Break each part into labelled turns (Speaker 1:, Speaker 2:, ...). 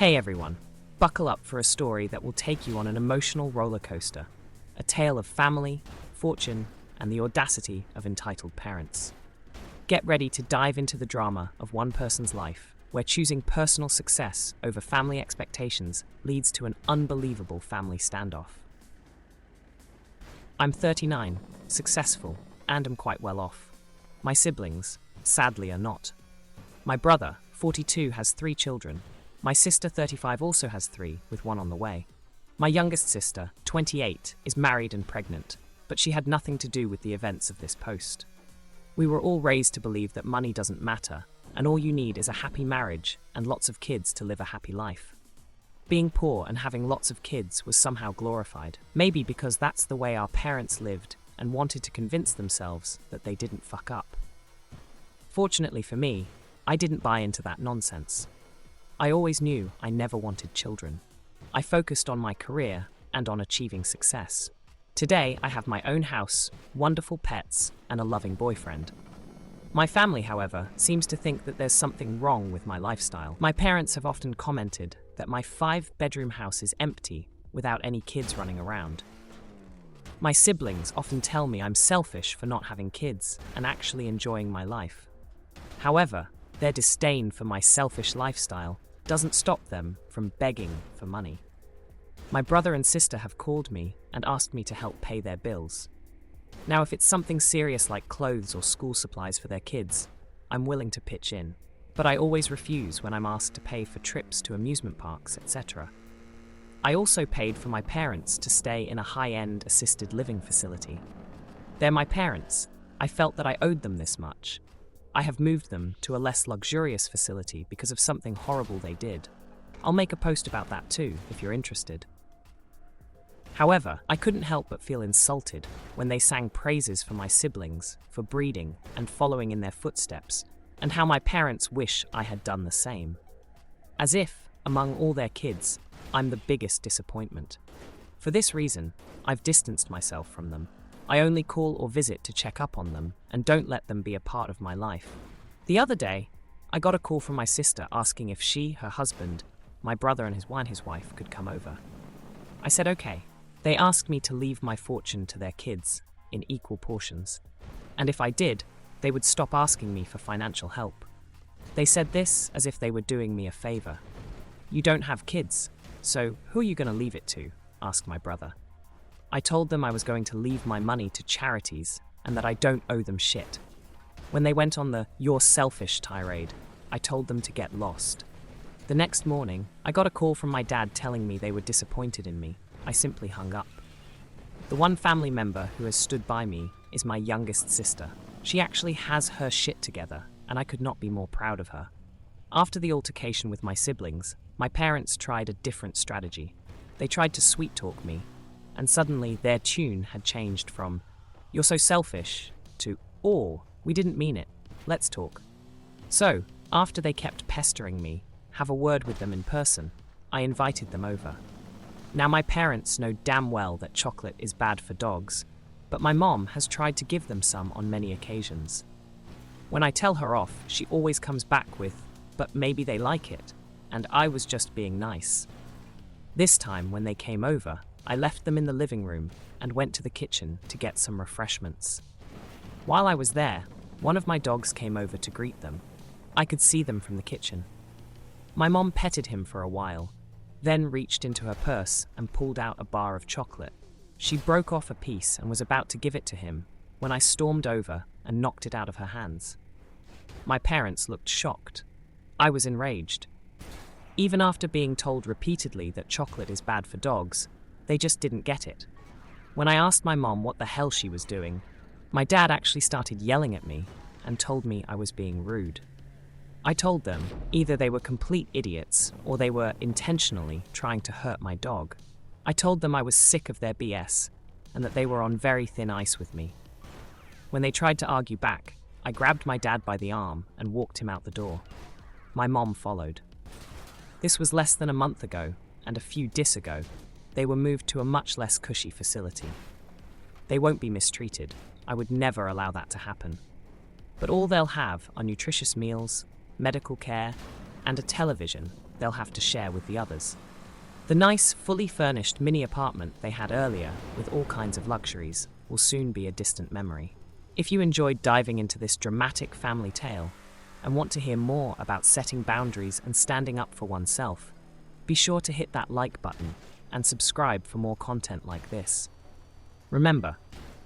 Speaker 1: Hey everyone, buckle up for a story that will take you on an emotional roller coaster. A tale of family, fortune, and the audacity of entitled parents. Get ready to dive into the drama of one person's life, where choosing personal success over family expectations leads to an unbelievable family standoff. I'm 39, successful, and am quite well off. My siblings, sadly, are not. My brother, 42, has 3 children. My sister, 35, also has 3, with 1 on the way. My youngest sister, 28, is married and pregnant, but she had nothing to do with the events of this post. We were all raised to believe that money doesn't matter, and all you need is a happy marriage and lots of kids to live a happy life. Being poor and having lots of kids was somehow glorified, maybe because that's the way our parents lived and wanted to convince themselves that they didn't fuck up. Fortunately for me, I didn't buy into that nonsense. I always knew I never wanted children. I focused on my career and on achieving success. Today, I have my own house, wonderful pets, and a loving boyfriend. My family, however, seems to think that there's something wrong with my lifestyle. My parents have often commented that my 5-bedroom house is empty without any kids running around. My siblings often tell me I'm selfish for not having kids and actually enjoying my life. However, their disdain for my selfish lifestyle doesn't stop them from begging for money. My brother and sister have called me and asked me to help pay their bills. Now, if it's something serious like clothes or school supplies for their kids, I'm willing to pitch in. But I always refuse when I'm asked to pay for trips to amusement parks, etc. I also paid for my parents to stay in a high-end assisted living facility. They're my parents. I felt that I owed them this much. I have moved them to a less luxurious facility because of something horrible they did. I'll make a post about that too, if you're interested. However, I couldn't help but feel insulted when they sang praises for my siblings, for breeding and following in their footsteps, and how my parents wish I had done the same. As if, among all their kids, I'm the biggest disappointment. For this reason, I've distanced myself from them. I only call or visit to check up on them and don't let them be a part of my life. The other day, I got a call from my sister asking if she, her husband, my brother and his wife could come over. I said okay. They asked me to leave my fortune to their kids in equal portions, and if I did, they would stop asking me for financial help. They said this as if they were doing me a favor. "You don't have kids, so who are you going to leave it to?" asked my brother. I told them I was going to leave my money to charities and that I don't owe them shit. When they went on the "you're selfish" tirade, I told them to get lost. The next morning, I got a call from my dad telling me they were disappointed in me. I simply hung up. The one family member who has stood by me is my youngest sister. She actually has her shit together, and I could not be more proud of her. After the altercation with my siblings, my parents tried a different strategy. They tried to sweet-talk me, and suddenly their tune had changed from "you're so selfish" to "oh, we didn't mean it, let's talk." So, after they kept pestering me, have a word with them in person, I invited them over. Now, my parents know damn well that chocolate is bad for dogs, but my mom has tried to give them some on many occasions. When I tell her off, she always comes back with, "but maybe they like it," and I was just being nice. This time, when they came over, I left them in the living room and went to the kitchen to get some refreshments. While I was there, one of my dogs came over to greet them. I could see them from the kitchen. My mom petted him for a while, then reached into her purse and pulled out a bar of chocolate. She broke off a piece and was about to give it to him when I stormed over and knocked it out of her hands. My parents looked shocked. I was enraged. Even after being told repeatedly that chocolate is bad for dogs, they just didn't get it. When I asked my mom what the hell she was doing, my dad actually started yelling at me and told me I was being rude. I told them either they were complete idiots or they were intentionally trying to hurt my dog. I told them I was sick of their BS and that they were on very thin ice with me. When they tried to argue back, I grabbed my dad by the arm and walked him out the door. My mom followed. This was less than a month ago, and a few days ago, they were moved to a much less cushy facility. They won't be mistreated. I would never allow that to happen. But all they'll have are nutritious meals, medical care, and a television, they'll have to share with the others. The nice, fully furnished mini apartment they had earlier, with all kinds of luxuries, will soon be a distant memory. If you enjoyed diving into this dramatic family tale and want to hear more about setting boundaries and standing up for oneself, be sure to hit that like button and subscribe for more content like this. Remember,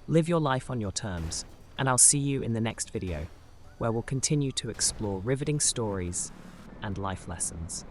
Speaker 1: live your life on your terms, and I'll see you in the next video, where we'll continue to explore riveting stories and life lessons.